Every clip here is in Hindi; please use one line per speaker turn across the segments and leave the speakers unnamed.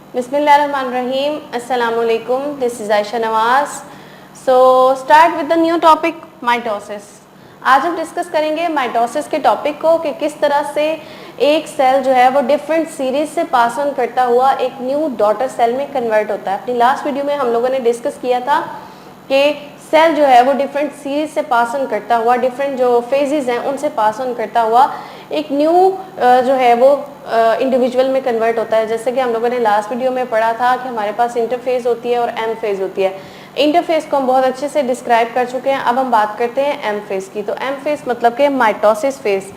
Bismillahirrahmanirrahim. Assalamualaikum. This is Aisha Nawaz. So start with the new topic mitosis. आज हम डिस्कस करेंगे माइटोसिस के टॉपिक को कि किस तरह से एक सेल जो है वो डिफरेंट सीरीज से पास ऑन करता हुआ एक न्यू डॉटर सेल में कन्वर्ट होता है. अपनी लास्ट वीडियो में हम लोगों ने डिस्कस किया था कि सेल जो है वो डिफरेंट सीरीज से पास ऑन करता हुआ, डिफरेंट जो फेजेस हैं उनसे पास ऑन करता हुआ एक न्यू जो है वो इंडिविजुअल में कन्वर्ट होता है. जैसे कि हम लोगों ने लास्ट वीडियो में पढ़ा था कि हमारे पास इंटरफेज होती है और एम फेज होती है. इंटरफेज को हम बहुत अच्छे से डिस्क्राइब कर चुके हैं. अब हम बात करते हैं एम फेज की. तो एम फेज मतलब कि माइटोसिस फेज.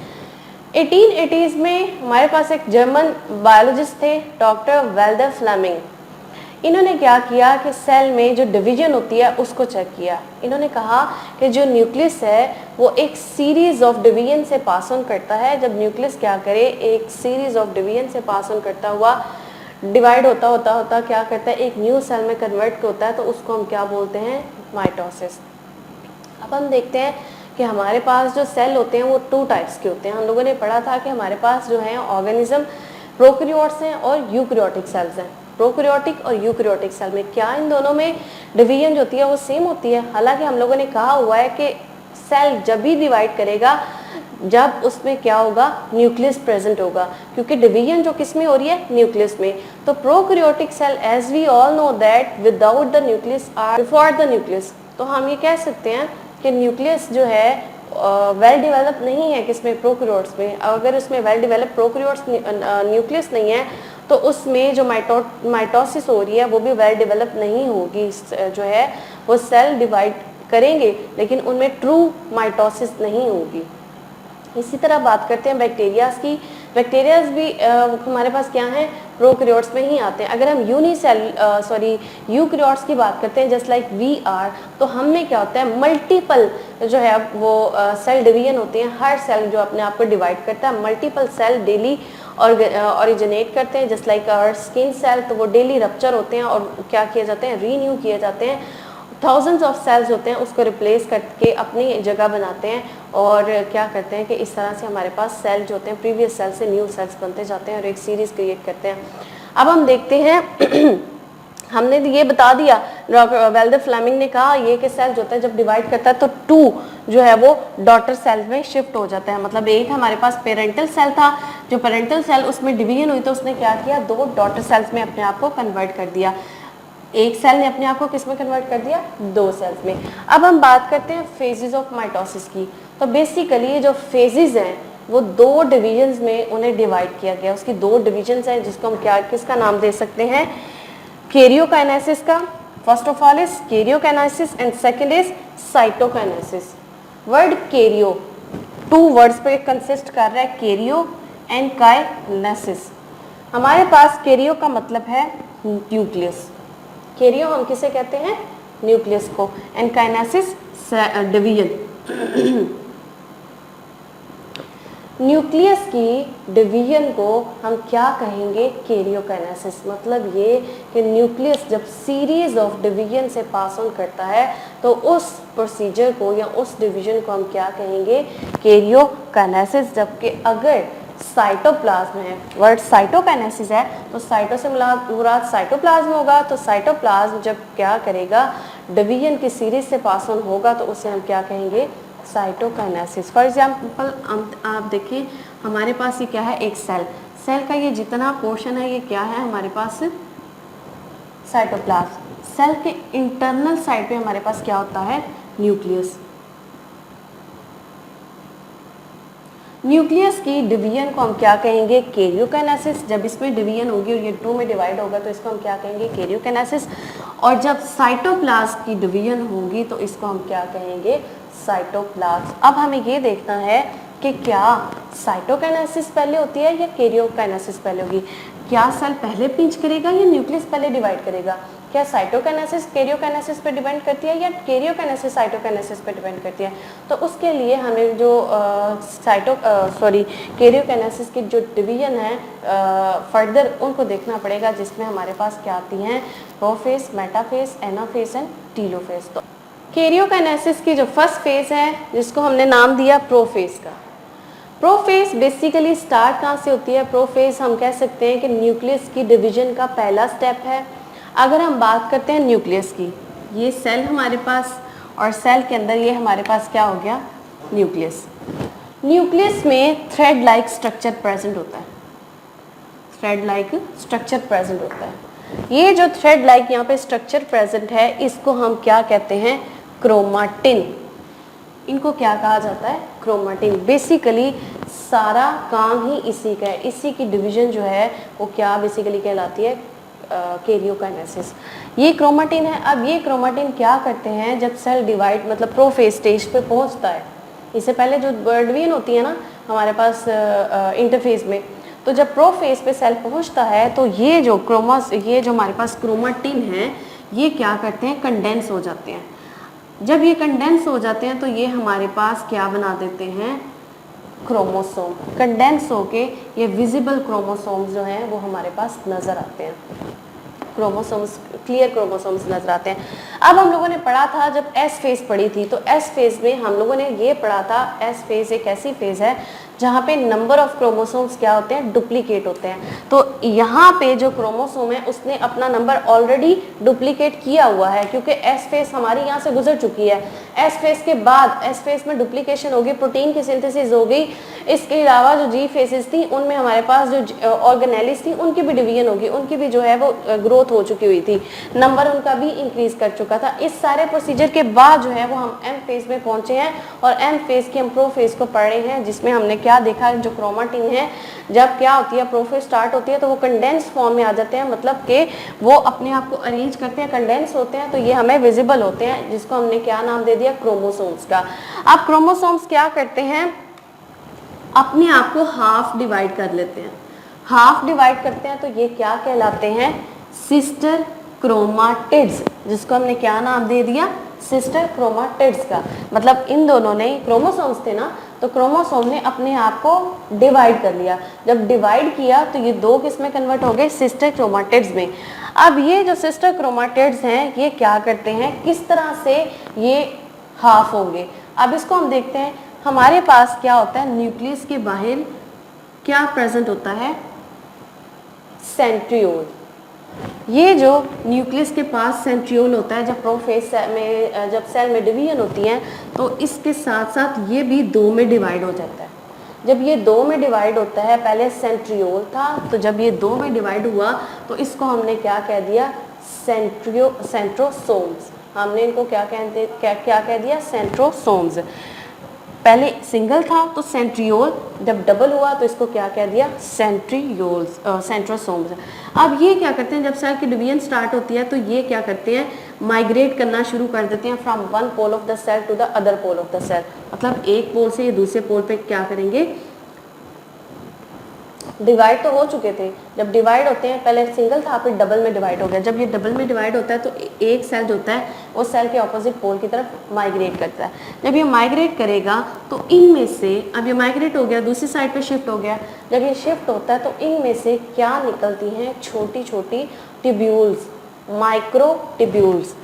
1880s में हमारे पास एक जर्मन बायोलॉजिस्ट थे, डॉक्टर वेल्डर फ्लेमिंग. इन्होंने क्या किया कि सेल में जो डिवीजन होती है उसको चेक किया. इन्होंने कहा कि जो न्यूक्लियस है वो एक सीरीज ऑफ डिवीजन से पास ऑन करता है. जब न्यूक्लियस क्या करे, एक सीरीज ऑफ डिवीजन से पास ऑन करता हुआ डिवाइड होता क्या करता है, एक न्यू सेल में कन्वर्ट होता है. तो उसको हम क्या बोलते हैं, माइटोसिस. अब हम देखते हैं कि हमारे पास जो सेल होते हैं वो 2 टाइप्स के होते हैं. हम लोगों ने पढ़ा था कि हमारे पास जो है ऑर्गेनिज्म प्रोकैरियोट्स हैं और यूकैरियोटिक सेल्स हैं. प्रोकैरियोटिक और यूकैरियोटिक सेल में क्या इन दोनों में डिवीजन जो होती है वो सेम होती है. हालांकि हम लोगों ने कहा हुआ है कि सेल जब भी डिवाइड करेगा जब उसमें क्या होगा, न्यूक्लियस प्रेजेंट होगा, क्योंकि डिवीजन जो किस में हो रही है, न्यूक्लियस में. तो prokaryotic cell as we all know that without the nucleus are before the nucleus. तो हम ये कह सकते हैं कि न्यूक्लियस जो है वेल डेवलप नहीं है किसमें, प्रोकैरियोट्स में. अगर उसमें वेल डेवलप प्रोकैरियोट्स न्यूक्लियस नहीं है तो उसमें जो माइटोसिस हो रही है वो भी वेल डेवलप नहीं होगी. जो है वो सेल डिवाइड करेंगे लेकिन उनमें ट्रू माइटोसिस नहीं होगी. इसी तरह बात करते हैं बैक्टीरियाज की. बैक्टीरियाज भी हमारे पास क्या हैं, प्रोकैरियोट्स में ही आते हैं. अगर हम यूकैरियोट्स की बात करते हैं जस्ट लाइक वी आर, तो हम में क्या होता है, मल्टीपल जो है वो सेल डिवीजन होते हैं. हर सेल जो अपने आप को डिवाइड करता है, मल्टीपल सेल डेली ऑरिजिनेट करते हैं. Just like our skin cell, तो वो डेली रप्चर होते हैं और क्या किए जाते हैं, रीन्यू किए जाते हैं. थाउजेंड्स ऑफ सेल्स होते हैं उसको रिप्लेस करके अपनी जगह बनाते हैं और क्या करते हैं कि इस तरह से हमारे पास सेल जो होते हैं प्रीवियस सेल से न्यू सेल्स बनते जाते हैं और एक सीरीज क्रिएट करते हैं. अब हम देखते हैं हमने ये बता दिया, वेल्डर फ्लेमिंग ने कहा ये कि सेल जो होता है जब डिवाइड करता है तो 2 जो है वो डॉटर सेल में शिफ्ट हो जाता है. मतलब एक हमारे पास पेरेंटल सेल था, जो पेरेंटल सेल उसमें डिवीजन हुई तो उसने क्या किया, 2 डॉटर सेल्स में अपने आप को कन्वर्ट कर दिया. एक सेल ने अपने आप को किस में कन्वर्ट कर दिया, 2 सेल्स में. अब हम बात करते हैं फेजेस ऑफ माइटोसिस की. तो बेसिकली जो फेजेस हैं वो 2 डिवीजन्स में उन्हें डिवाइड किया गया. उसकी 2 डिवीजन्स हैं जिसको हम क्या किसका नाम दे सकते हैं, कैरियोकाइनेसिस का. First of all is karyokinesis and second is cytokinesis. Word Cairo 2 words पे कंसिस्ट कर रहा है, कैरियो एंड काइनेसिस. हमारे पास कैरियो का मतलब है न्यूक्लियस. कैरियो हम किसे कहते हैं, न्यूक्लियस को. And kinesis division. न्यूक्लियस की डिवीजन को हम क्या कहेंगे, कैरियोकाइनेसिस. मतलब ये कि न्यूक्लियस जब सीरीज ऑफ डिवीजन से पास ऑन करता है तो उस प्रोसीजर को या उस डिवीजन को हम क्या कहेंगे, कैरियोकाइनेसिस. जबकि अगर साइटोप्लाज्म है, वर्ड साइटोकाइनेसिस है, तो साइटो से मुराद साइटोप्लाज्म होगा. तो साइटोप्लाज्म जब क्या करेगा, डिवीजन की सीरीज से पास ऑन होगा तो उसे हम क्या कहेंगे, साइटोकाइनेसिस. फॉर एग्जांपल आप देखिए हमारे पास ये क्या है, एक सेल. सेल का ये जितना पोर्शन है ये क्या है हमारे पास, साइटोप्लाज्म. सेल के इंटरनल साइड पे हमारे पास क्या होता है, न्यूक्लियस. न्यूक्लियस की डिवीजन को हम क्या कहेंगे, कैरियोकाइनेसिस. जब इसमें डिवीजन होगी और ये 2 में डिवाइड होगा तो इसको हम क्या कहेंगे, कैरियोकाइनेसिस. और जब साइटोप्लाज्म की डिवीजन होगी तो इसको हम क्या कहेंगे, साइटोप्लाज्म. अब हमें ये देखना है कि क्या साइटोकाइनेसिस पहले होती है या कैरियोकाइनेसिस पहले होगी. क्या सेल पहले पिंच करेगा या न्यूक्लियस पहले डिवाइड करेगा. क्या साइटोकाइनेसिस कैरियोकाइनेसिस पे डिपेंड करती है या कैरियोकाइनेसिस साइटोकाइनेसिस पे डिपेंड करती है. तो उसके लिए हमें जो कैरियोकाइनेसिस की जो डिवीजन है फर्दर उनको देखना पड़ेगा, जिसमें हमारे पास क्या आती हैं, prophase, metaphase, anaphase and telophase. तो कैरियोकाइनेसिस की जो फर्स्ट फेज है जिसको हमने नाम दिया प्रोफेज का. प्रोफेज बेसिकली स्टार्ट कहाँ से होती है? प्रोफेज हम कह सकते हैं कि न्यूक्लियस की डिवीजन का पहला स्टेप है। अगर हम बात करते हैं न्यूक्लियस की, ये सेल हमारे पास, और सेल के अंदर ये हमारे पास क्या हो गया? न्यूक्लियस। न्यूक्लियस में थ्रेड लाइक स्ट्रक्चर प्रेजेंट होता है, थ्रेड लाइक स्ट्रक्चर प्रेजेंट होता है। ये जो थ्रेड लाइक यहाँ पे स्ट्रक्चर प्रेजेंट है, इसको हम क्या कहते हैं? क्रोमाटिन। इनको क्या कहा जाता है? क्रोमाटिन। बेसिकली सारा काम ही इसी का है, इसी की डिवीजन जो है वो क्या बेसिकली कहलाती है? कैरियोकाइनेसिस। ये क्रोमाटिन है। अब ये क्रोमाटिन क्या करते हैं? जब सेल डिवाइड मतलब प्रोफेज स्टेज पे पहुंचता है, इससे पहले जो बर्डवियन होती है ना हमारे पास इंटरफेज में, तो जब प्रोफेज पे सेल पहुंचता है तो ये जो हमारे पास क्रोमाटिन है, ये क्या करते हैं? कंडेंस हो जाते हैं। जब ये कंडेंस हो जाते हैं तो ये हमारे पास क्या बना देते हैं? क्रोमोसोम। कंडेंस होके ये विजिबल क्रोमोसोम्स जो हैं वो हमारे पास नजर आते हैं, क्रोमोसोम्स, क्लियर क्रोमोसोम्स नजर आते हैं। अब हम लोगों ने पढ़ा था, जब एस फेज पढ़ी थी, तो एस फेज में हम लोगों ने ये पढ़ा था, एस फेज एक ऐसी फेज है जहाँ पे नंबर ऑफ क्रोमोसोम्स क्या होते हैं? डुप्लीकेट होते हैं। तो यहाँ पे जो क्रोमोसोम है उसने अपना नंबर ऑलरेडी डुप्लीकेट किया हुआ है, क्योंकि एस फेज हमारी यहाँ से गुजर चुकी है। एस फेज के बाद एस फेज में डुप्लीकेशन होगी, प्रोटीन की सिंथेसिस हो गई। इसके अलावा जो जी फेजेस थी उनमें हमारे पास जो ऑर्गेनेलिस थी उनकी भी डिवीजन होगी, उनकी भी जो है वो ग्रोथ हो चुकी हुई थी, नंबर उनका भी इंक्रीज कर चुका था। इस सारे प्रोसीजर के बाद जो है वो हम एम फेज में पहुंचे हैं, और एम फेज की हम प्रो फेज को पढ़ रहे हैं, जिसमें हमने क्या देखा? जो क्रोमाटिन है जब क्या होती है? प्रोफेज स्टार्ट होती है तो वो कंडेंस फॉर्म में आ जाते हैं, मतलब कि वो अपने आप को अरेंज करते हैं, कंडेंस होते हैं, तो ये हमें विजिबल होते हैं, जिसको हमने क्या नाम दे दिया? क्रोमोसोम्स का। अब क्रोमोसोम्स क्या करते हैं? अपने आप को हाफ डिवाइड कर लेते हैं। हाफ डिवाइड करते हैं तो ये क्या कहलाते हैं? सिस्टर क्रोमाटिड्स, जिसको हमने क्या नाम दे दिया? सिस्टर क्रोमाटिड्स का। मतलब इन दोनों ने, क्रोमोसोम्स थे ना, तो क्रोमोसोम ने अपने आप को डिवाइड कर लिया। जब डिवाइड किया तो ये दो किस में कन्वर्ट हो गए? सिस्टर क्रोमाटिड्स में। अब ये जो सिस्टर क्रोमाटिड्स हैं ये क्या करते हैं? किस तरह से ये हाफ होंगे? अब इसको हम देखते हैं। हमारे पास क्या होता है? न्यूक्लियस के बाहर क्या प्रेजेंट होता है? सेंट्रियोल। ये जो न्यूक्लियस के पास सेंट्रियोल होता है, जब प्रोफेज में जब सेल में डिवीजन होती है तो इसके साथ साथ ये भी दो में डिवाइड हो जाता है। जब ये दो में डिवाइड होता है, पहले सेंट्रियोल था, तो जब ये दो में डिवाइड हुआ तो इसको हमने क्या कह दिया? सेंट्रोसोम्स। हमने इनको क्या कह दिया? सेंट्रोसोम्स। पहले सिंगल था तो सेंट्रियोल, जब डबल हुआ तो इसको क्या कह दिया? Centrioles, centrosomes. अब ये क्या करते हैं? जब सेल की डिवीजन स्टार्ट होती है तो ये क्या करते हैं? माइग्रेट करना शुरू कर देते हैं from one pole of the cell to the other pole of the cell. मतलब एक पोल से ये दूसरे पोल पे क्या करेंगे? डिवाइड तो हो चुके थे। जब डिवाइड होते हैं, पहले सिंगल था फिर डबल में डिवाइड हो गया। जब ये डबल में डिवाइड होता है तो एक सेल जो होता है वो सेल के ऑपोजिट पोल की तरफ माइग्रेट करता है। जब ये माइग्रेट करेगा तो इनमें से, अब ये माइग्रेट हो गया, दूसरी साइड पे शिफ्ट हो गया। जब ये शिफ्ट होता है तो इनमें से क्या निकलती हैं? छोटी छोटी टिब्यूल्स, माइक्रो टिब्यूल्स।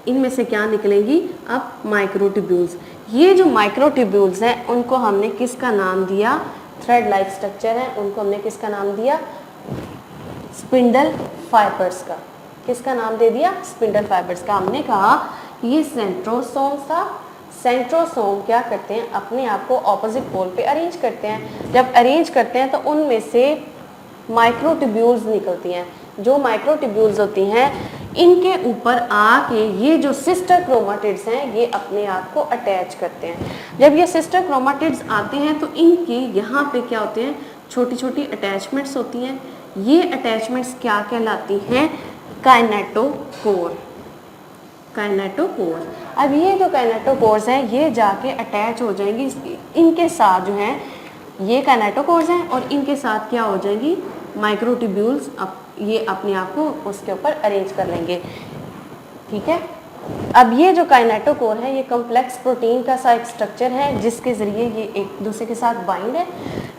इनमें से क्या निकलेंगी? अब माइक्रो टिब्यूल्स। ये जो माइक्रो टिब्यूल्स हैं उनको हमने किसका नाम दिया? थ्रेड लाइक स्ट्रक्चर है, उनको हमने किसका नाम दिया? स्पिंडल फाइबर्स का। किसका नाम दे दिया? स्पिंडल फाइबर्स का। हमने कहा ये सेंट्रोसोम था। सेंट्रोसोम क्या करते हैं? अपने आप को ऑपोजिट पोल पे अरेंज करते हैं। जब अरेंज करते हैं तो उनमें से माइक्रोट्यूब्यूल्स निकलती हैं। जो माइक्रोट्यूब्यूल्स होती हैं इनके ऊपर आके ये जो सिस्टर क्रोमाटिड्स हैं ये अपने आप को अटैच करते हैं। जब ये सिस्टर क्रोमाटिड्स आते हैं तो इनके यहाँ पे क्या होते हैं? छोटी छोटी अटैचमेंट्स होती हैं। ये अटैचमेंट्स क्या कहलाती हैं? काइनेटोकोर। काइनेटोकोर। अब ये जो काइनेटोकोर्स हैं ये जाके अटैच हो जाएंगी इनके साथ, जो हैं ये काइनेटोकोर्स हैं, और इनके साथ क्या हो जाएंगी? माइक्रोट्यूब्यूल्स। ये अपने आप को उसके ऊपर अरेंज कर लेंगे। ठीक है। अब ये जो काइनेटोकोर है ये कॉम्प्लेक्स प्रोटीन का सा एक स्ट्रक्चर है जिसके ज़रिए ये एक दूसरे के साथ बाइंड है।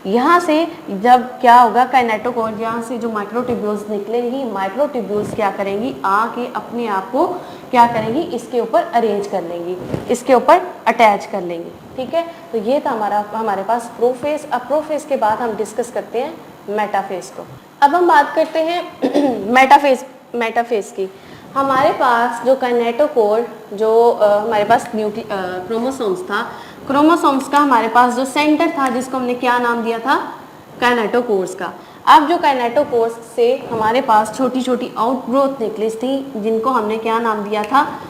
यहाँ से जब क्या होगा? काइनेटोकोर यहाँ से जो माइक्रोट्यूब्यूल्स निकलेंगी, माइक्रोट्यूब्यूल्स क्या करेंगी? आके अपने आप को क्या करेंगी, इसके ऊपर अरेंज कर लेंगी, इसके ऊपर अटैच कर लेंगी। ठीक है, तो ये था हमारे पास प्रोफेज। अब प्रोफेज के बाद हम डिस्कस करते हैं मेटाफेज को। अब हम बात करते हैं मेटाफेज की। हमारे पास जो काइनेटोकोर, जो हमारे पास क्रोमोसोम्स था, क्रोमोसोम्स का हमारे पास जो सेंटर था जिसको हमने क्या नाम दिया था, काइनेटोकोर्स का। अब जो काइनेटोकोर्स से हमारे पास छोटी छोटी आउटग्रोथ निकली थी जिनको हमने क्या नाम दिया था,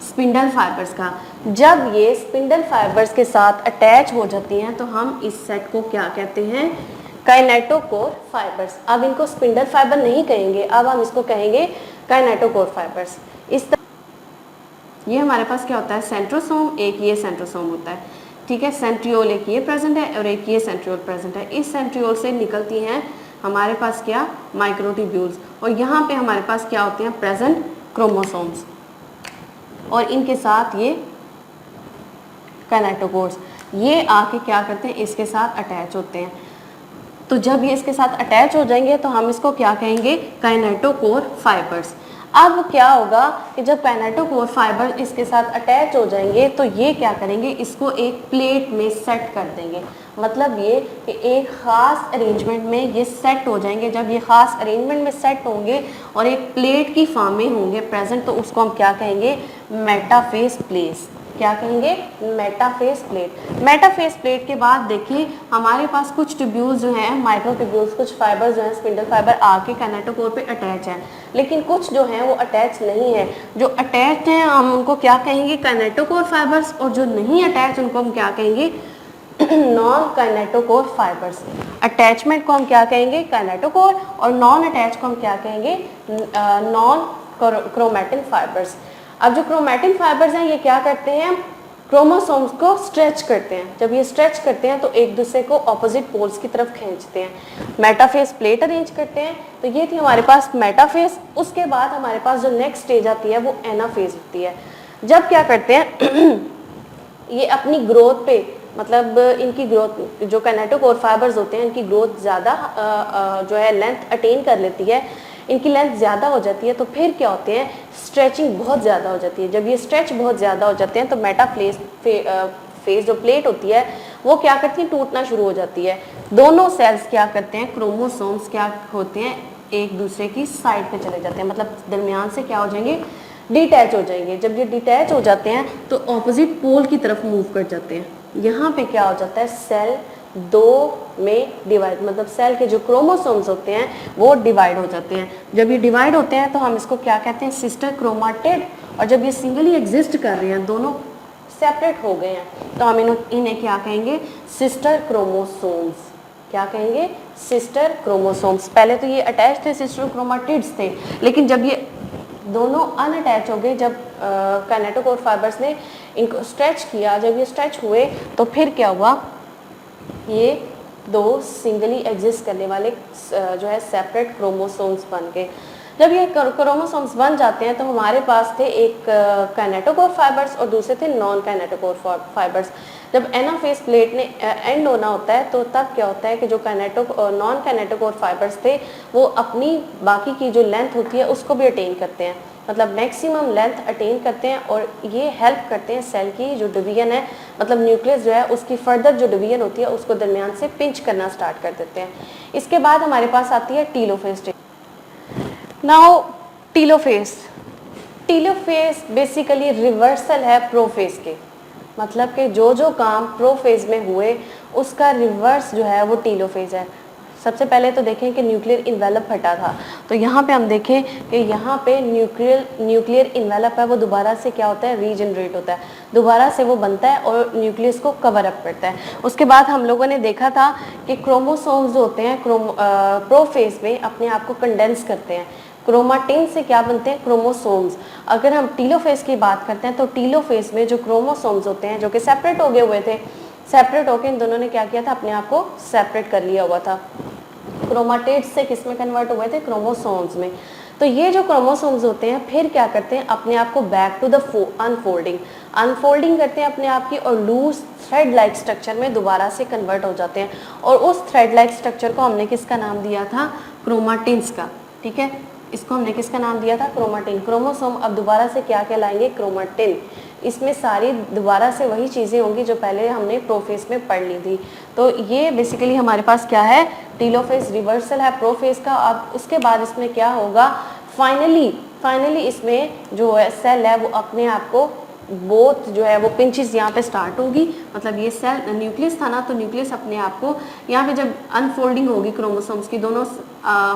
स्पिंडल फाइबर्स का। जब ये स्पिंडल फाइबर्स के साथ अटैच हो जाती हैं तो हम इस सेट को क्या कहते हैं, काइनेटोकोर फाइबर्स। अब इनको स्पिंडल फाइबर नहीं कहेंगे, अब हम इसको कहेंगे काइनेटोकोर फाइबर्स। ये हमारे पास क्या होता है, सेंट्रोसोम, एक ये सेंट्रोसोम होता है। ठीक है, सेंट्रियोल एक ये प्रेजेंट है और एक ये सेंट्रियोल प्रेजेंट है। इस सेंट्रियोल से निकलती हैं हमारे पास क्या, माइक्रोट्यूब्यूल्स, और यहाँ पे हमारे पास क्या होते हैं, प्रेजेंट क्रोमोसोम्स, और इनके साथ ये काइनेटोकोर्स, ये आके क्या करते हैं, इसके साथ अटैच होते हैं। तो जब ये इसके साथ अटैच हो जाएंगे तो हम इसको क्या कहेंगे, काइनेटोकोर फाइबर्स। अब क्या होगा कि जब काइनेटोकोर फाइबर इसके साथ अटैच हो जाएंगे तो ये क्या करेंगे, इसको एक प्लेट में सेट कर देंगे। मतलब ये कि एक ख़ास अरेंजमेंट में ये सेट हो जाएंगे। जब ये ख़ास अरेंजमेंट में सेट होंगे और एक प्लेट की फॉर्म में होंगे प्रेजेंट, तो उसको हम क्या कहेंगे, मेटाफेज प्लेट। क्या कहेंगे, मेटाफेज प्लेट। मेटाफेज प्लेट के बाद देखिए हमारे पास कुछ ट्यूब्यूल्स जो हैं, माइक्रो ट्यूब्यूल्स, कुछ फाइबर्स जो हैं, स्पिंडल फाइबर आके काइनेटोकोर पे अटैच हैं, लेकिन कुछ जो हैं वो अटैच नहीं है। जो अटैच हैं हम उनको क्या कहेंगे, काइनेटोकोर फाइबर्स, और जो नहीं अटैच उनको हम क्या कहेंगे, नॉन काइनेटोकोर फाइबर्स। अटैचमेंट को हम क्या कहेंगे, काइनेटोकोर, और नॉन अटैच को हम क्या कहेंगे, नॉन क्रोमैटिन फाइबर्स। अब जो क्रोमैटिन फाइबर्स हैं ये क्या करते हैं, क्रोमोसोम्स को स्ट्रेच करते हैं। जब ये स्ट्रेच करते हैं तो एक दूसरे को ऑपोजिट पोल्स की तरफ खींचते हैं। मेटाफेज प्लेट अरेंज करते हैं। तो ये थी हमारे पास मेटाफेज। उसके बाद हमारे पास जो नेक्स्ट स्टेज आती है वो एनाफेज होती है। जब क्या करते हैं ये अपनी ग्रोथ पे, मतलब इनकी ग्रोथ, जो काइनेटोकोर फाइबर्स होते हैं इनकी ग्रोथ ज़्यादा जो है लेंथ अटेन कर लेती है, इनकी लेंथ ज़्यादा हो जाती है, तो फिर क्या होते हैं, स्ट्रेचिंग बहुत ज़्यादा हो जाती है। जब ये स्ट्रेच बहुत ज़्यादा हो जाते हैं तो फेज जो प्लेट होती है वो क्या करती है, टूटना शुरू हो जाती है। दोनों सेल्स क्या करते हैं, क्रोमोसोम्स क्या होते हैं, एक दूसरे की साइड पे चले जाते हैं, मतलब दरमियान से क्या हो जाएंगे, डिटैच हो जाएंगे। जब ये डिटैच हो जाते हैं तो ऑपोजिट पोल की तरफ मूव कर जाते हैं। यहाँ पे क्या हो जाता है, सेल दो में डिवाइड, मतलब सेल के जो क्रोमोसोम्स होते हैं वो डिवाइड हो जाते हैं। जब ये डिवाइड होते हैं तो हम इसको क्या कहते हैं, सिस्टर क्रोमाटिड। और जब ये सिंगली एग्जिस्ट कर रहे हैं, दोनों सेपरेट हो गए हैं, तो हम इन्हें क्या कहेंगे, सिस्टर क्रोमोसोम्स। क्या कहेंगे, सिस्टर क्रोमोसोम्स। पहले तो ये अटैच थे, सिस्टर क्रोमाटिड्स थे, लेकिन जब ये दोनों अनअटैच हो गए, जब काइनेटोकोर फाइबर्स ने इनको स्ट्रेच किया, जब ये स्ट्रेच हुए तो फिर क्या हुआ, ये दो सिंगली एग्जिस्ट करने वाले जो है सेपरेट क्रोमोसोम्स बन गए। जब ये क्रोमोसोम्स बन जाते हैं तो हमारे पास थे एक काइनेटोकोर फाइबर्स और दूसरे थे नॉन काइनेटोकोर फाइबर्स। जब एनाफेज प्लेट ने एंड होना होता है तो तब क्या होता है कि जो नॉन काइनेटोकोर फाइबर्स थे वो अपनी बाकी की जो लेंथ होती है उसको भी अटेन करते हैं, मतलब मैक्सिमम लेंथ अटेन करते हैं, और ये हेल्प करते हैं सेल की जो डिवीजन है, मतलब न्यूक्लियस जो है उसकी फर्दर जो डिवीजन होती है उसको दरमियान से पिंच करना स्टार्ट कर देते हैं। इसके बाद हमारे पास आती है telophase stage. Now telophase basically reversal है प्रोफेज के, मतलब कि जो जो काम प्रोफेज में हुए उसका रिवर्स जो है वो टीलोफेज है। सबसे पहले तो देखें कि न्यूक्लियर इन्वेलप हटा था, तो यहाँ पे हम देखें कि यहाँ पे न्यूक्लियर इन्वेलप है वो दोबारा से क्या होता है, रीजनरेट होता है, दोबारा से वो बनता है और न्यूक्लियस को कवर अप करता है। उसके बाद हम लोगों ने देखा था कि क्रोमोसोम्स होते हैं प्रोफेज में अपने आप को कंडेंस करते हैं। क्रोमाटिन से क्या बनते हैं, क्रोमोसोम्स। अगर हम टीलोफेज की बात करते हैं तो टीलोफेज में जो क्रोमोसोम्स होते हैं जो कि सेपरेट हो गए हुए थे, सेपरेट होकर इन दोनों ने क्या किया था, अपने आप को सेपरेट कर लिया हुआ था। क्रोमाटिड से किस में कन्वर्ट हुए थे, क्रोमोसोम्स में। तो ये जो क्रोमोसोम्स होते हैं फिर क्या करते हैं, अपने आप को बैक टू द अनफोल्डिंग करते हैं अपने आप की, और लूज थ्रेड लाइक स्ट्रक्चर में दोबारा से कन्वर्ट हो जाते हैं। और उस थ्रेड लाइक स्ट्रक्चर को हमने किसका नाम दिया था, क्रोमाटिन्स का। ठीक है, इसको हमने किसका नाम दिया था, क्रोमेटिन। क्रोमोसोम अब दोबारा से क्या कहलाएंगे, क्रोमेटिन। इसमें सारी दोबारा से वही चीज़ें होंगी जो पहले हमने प्रोफेज में पढ़ ली थी। तो ये बेसिकली हमारे पास क्या है, टीलोफेज रिवर्सल है प्रोफेज का। अब उसके बाद इसमें क्या होगा, फाइनली इसमें जो है सेल है वो अपने आप को बोथ जो है वो पिंचेस यहाँ पे स्टार्ट होगी, मतलब ये सेल न्यूक्लियस था ना, तो न्यूक्लियस अपने आप को यहाँ पे जब अनफोल्डिंग होगी क्रोमोसोम्स की दोनों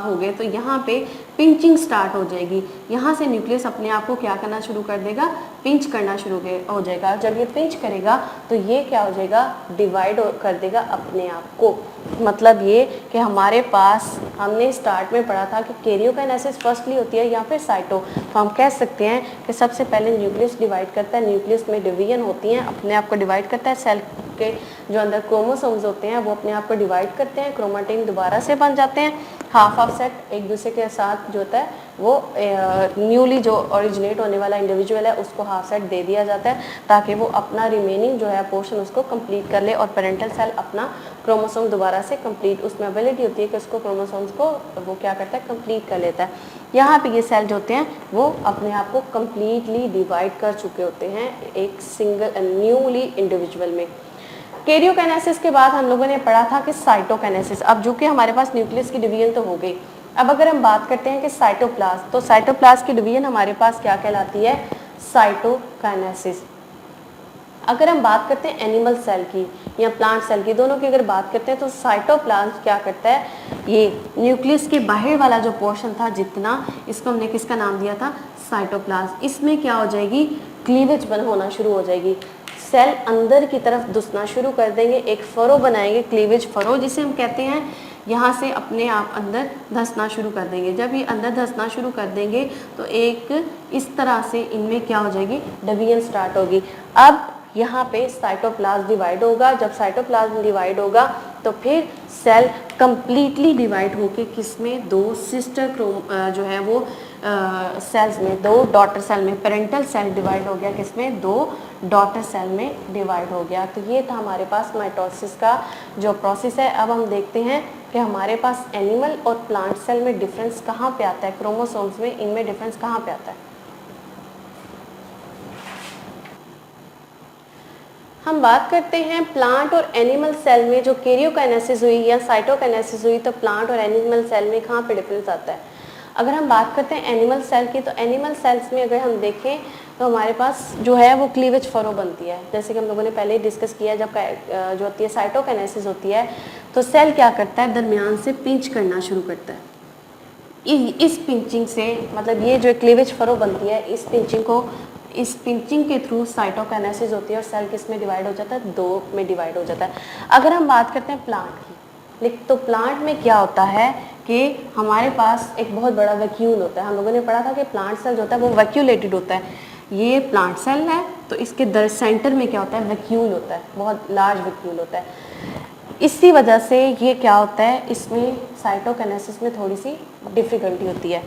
हो गए, तो यहाँ पे पिंचिंग स्टार्ट हो जाएगी। यहाँ से न्यूक्लियस अपने आप को क्या करना शुरू कर देगा, पिंच करना शुरू हो जाएगा। जब ये पिंच करेगा तो ये क्या हो जाएगा, डिवाइड कर देगा अपने आप को। मतलब ये कि हमारे पास हमने स्टार्ट में पढ़ा था कि कैरियोकाइनेसिस फर्स्टली होती है या फिर साइटो, तो हम कह सकते हैं कि सबसे पहले न्यूक्लियस डिवाइड करता है, न्यूक्लियस में डिवीजन होती हैं, अपने आप को डिवाइड करता है, सेल के जो अंदर क्रोमोसोम्स होते हैं वो अपने आप को डिवाइड करते हैं, क्रोमेटिन दोबारा से बन जाते हैं, हाफ सेट एक दूसरे के साथ जो होता है वो न्यूली जो ओरिजिनेट होने वाला इंडिविजुअल है उसको हाफ सेट दे दिया जाता है ताकि वो अपना रिमेनिंग जो है पोर्शन उसको कंप्लीट कर ले, और पेरेंटल सेल अपना क्रोमोसोम दोबारा से कंप्लीट, उसमें एबिलिटी होती है कि उसको क्रोमोसोम्स को वो क्या करता है, कंप्लीट कर लेता है। यहाँ पे ये सेल जो होते हैं वो अपने आप को कंप्लीटली डिवाइड कर चुके होते हैं एक सिंगल न्यूली इंडिविजुअल में। कैरियोकाइनेसिस के बाद हम लोगों ने पढ़ा था कि साइटोकाइनेसिस। अब जो कि हमारे पास न्यूक्लियस की डिवीजन तो हो गई, अब अगर हम बात करते हैं कि साइटोप्लाज्म, तो साइटोप्लाज्म की डिवीजन हमारे पास क्या कहलाती है, साइटोकाइनेसिस। अगर हम बात करते हैं एनिमल सेल की या प्लांट सेल की, दोनों की अगर बात करते हैं तो साइटोप्लाज्म क्या करता है, ये न्यूक्लियस के बाहर वाला जो पोर्शन था जितना, इसको हमने किसका नाम दिया था, साइटोप्लाज्म। इसमें क्या हो जाएगी, क्लीवेज होना शुरू हो जाएगी, सेल अंदर की तरफ घुसना शुरू कर देंगे, एक फरो बनाएंगे, क्लीवेज फरो जिसे हम कहते हैं, यहाँ से अपने आप अंदर धंसना शुरू कर देंगे। जब ये अंदर धंसना शुरू कर देंगे तो एक इस तरह से इनमें क्या हो जाएगी, डिवीजन स्टार्ट होगी। अब यहाँ पे साइटोप्लाज्म डिवाइड होगा, जब साइटोप्लाज्म डिवाइड होगा तो फिर सेल कंप्लीटली डिवाइड होके किसमें, दो सिस्टर जो है वो सेल्स में, दो डॉटर सेल में, पेरेंटल सेल डिवाइड हो गया किसमें, दो डॉटर सेल में डिवाइड हो गया। तो ये था हमारे पास माइटोसिस का जो प्रोसेस है। अब हम देखते हैं कि हमारे पास एनिमल और प्लांट सेल में डिफरेंस कहाँ पे आता है, क्रोमोसोम्स में इनमें डिफरेंस कहाँ पे आता है। हम बात करते हैं प्लांट और एनिमल सेल में जो कैरियोकाइनेसिस हुई या साइटोकाइनेसिस हुई, तो प्लांट और एनिमल सेल में कहाँ पे डिफरेंस आता है। अगर हम बात करते हैं एनिमल सेल की, तो एनिमल सेल्स में अगर हम देखें तो हमारे पास जो है वो क्लीवेज फरो बनती है, जैसे कि हम लोगों ने पहले डिस्कस किया। जब जो होती है साइटोकाइनेसिस होती है तो सेल क्या करता है, दरमियान से पिंच करना शुरू करता है। इस पिंचिंग से, मतलब ये जो क्लीवेज फरो बनती है, इस पिंचिंग के थ्रू साइटोकाइनेसिस होती है और सेल किस में डिवाइड हो जाता है, दो में डिवाइड हो जाता है। अगर हम बात करते हैं प्लांट की, तो प्लांट में क्या होता है कि हमारे पास एक बहुत बड़ा वैक्यूल होता है। हम लोगों ने पढ़ा था कि प्लांट सेल जो होता है वो वैक्यूलेटेड होता है। ये प्लांट सेल है तो इसके सेंटर में क्या होता है, वैक्यूल होता है, बहुत लार्ज वैक्यूल होता है। इसी वजह से ये क्या होता है, इसमें साइटोकाइनेसिस में थोड़ी सी डिफ़िकल्टी होती है।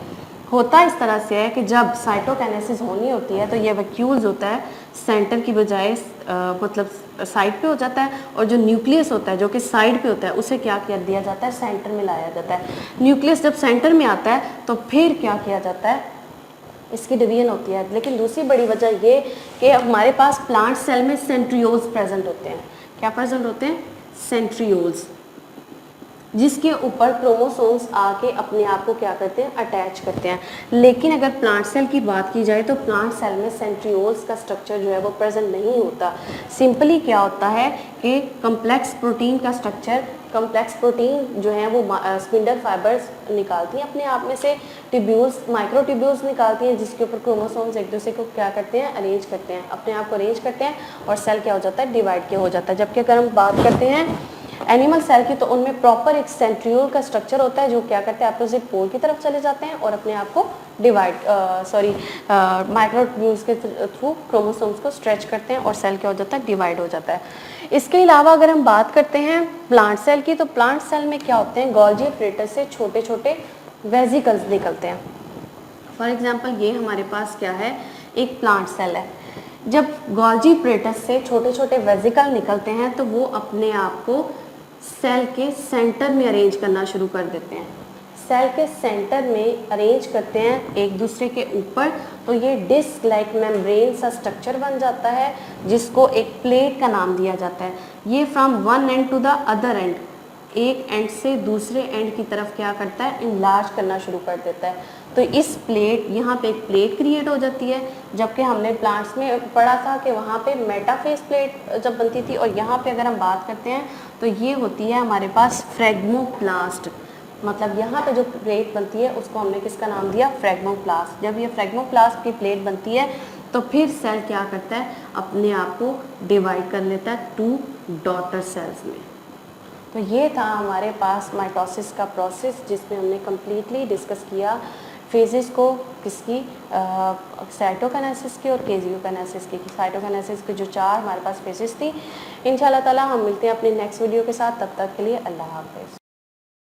होता इस तरह से है कि जब साइटोकाइनेसिस होनी होती है तो ये वैक्यूल्स होता है सेंटर की बजाय मतलब साइड पे हो जाता है, और जो न्यूक्लियस होता है जो कि साइड पे होता है उसे क्या किया दिया जाता है, सेंटर में लाया जाता है। न्यूक्लियस जब सेंटर में आता है तो फिर क्या किया जाता है, इसकी डिवीजन होती है। लेकिन दूसरी बड़ी वजह ये कि हमारे पास प्लांट सेल में सेंट्रियोल्स प्रेजेंट होते हैं। क्या प्रेजेंट होते हैं, सेंट्रियोल्स, जिसके ऊपर क्रोमोसोम्स आके अपने आप को क्या करते हैं, अटैच करते हैं। लेकिन अगर प्लांट सेल की बात की जाए तो प्लांट सेल में सेंट्रियोल्स का स्ट्रक्चर जो है वो प्रेजेंट नहीं होता। सिंपली क्या होता है कि कम्प्लेक्स प्रोटीन का स्ट्रक्चर, कम्प्लेक्स प्रोटीन जो है वो स्पिंडल फाइबर्स निकालती हैं अपने आप में से, ट्यूब्यूल्स, माइक्रो ट्यूब्यूल्स निकालती हैं, जिसके ऊपर क्रोमोसोम्स एक दूसरे को क्या करते हैं, अरेंज करते हैं, अपने आप को अरेंज करते हैं, और सेल क्या हो जाता है, डिवाइड किया हो जाता है। जबकि अगर हम बात करते हैं एनिमल सेल की, तो उनमें प्रॉपर एक सेंट्रियोल का स्ट्रक्चर होता है जो क्या करते हैं, अपोजिट पोल की तरफ चले जाते हैं और अपने आप को माइक्रोट्यूब्यूल्स के थ्रू क्रोमोसोम्स को स्ट्रेच करते हैं और सेल क्या हो जाता है, डिवाइड हो जाता है। इसके अलावा अगर हम बात करते हैं प्लांट सेल की, तो प्लांट सेल में क्या होते हैं, गोल्जी एपरेटस से छोटे छोटे वेजिकल्स निकलते हैं। फॉर एग्जाम्पल ये हमारे पास क्या है, एक प्लांट सेल है। जब गोल्जी एपरेटस से छोटे छोटे वेजिकल निकलते हैं तो वो अपने आप को सेल के सेंटर में अरेंज करना शुरू कर देते हैं। सेल के सेंटर में अरेंज करते हैं एक दूसरे के ऊपर, तो ये डिस्क लाइक मेम्ब्रेन सा स्ट्रक्चर बन जाता है जिसको एक प्लेट का नाम दिया जाता है। ये from one end to the other end, एक एंड से दूसरे एंड की तरफ क्या करता है, इनलार्ज करना शुरू कर देता है। तो इस प्लेट, यहाँ पे एक प्लेट क्रिएट हो जाती है, जबकि हमने प्लांट्स में पढ़ा था कि वहाँ पे मेटाफेस प्लेट जब बनती थी, और यहाँ पे अगर हम बात करते हैं तो ये होती है हमारे पास फ्रेगमोप्लास्ट। मतलब यहाँ पे जो प्लेट बनती है उसको हमने किसका नाम दिया, फ्रेगमोप्लास्ट। जब ये फ्रेगमोप्लास्ट की प्लेट बनती है तो फिर सेल क्या करता है, अपने आप को डिवाइड कर लेता है 2 डॉटर सेल्स में। तो ये था हमारे पास माइटोसिस का प्रोसेस, जिसमें हमने कम्प्लीटली डिस्कस किया फेजेस को, किसकी, साइटोकाइनेसिस की और केजियोकाइनेसिस की। साइटोकाइनेसिस की जो 4 हमारे पास फेजेस थी। इंशाल्लाह ताला हम मिलते हैं अपने नेक्स्ट वीडियो के साथ, तब तक के लिए अल्लाह हाफ़िज़।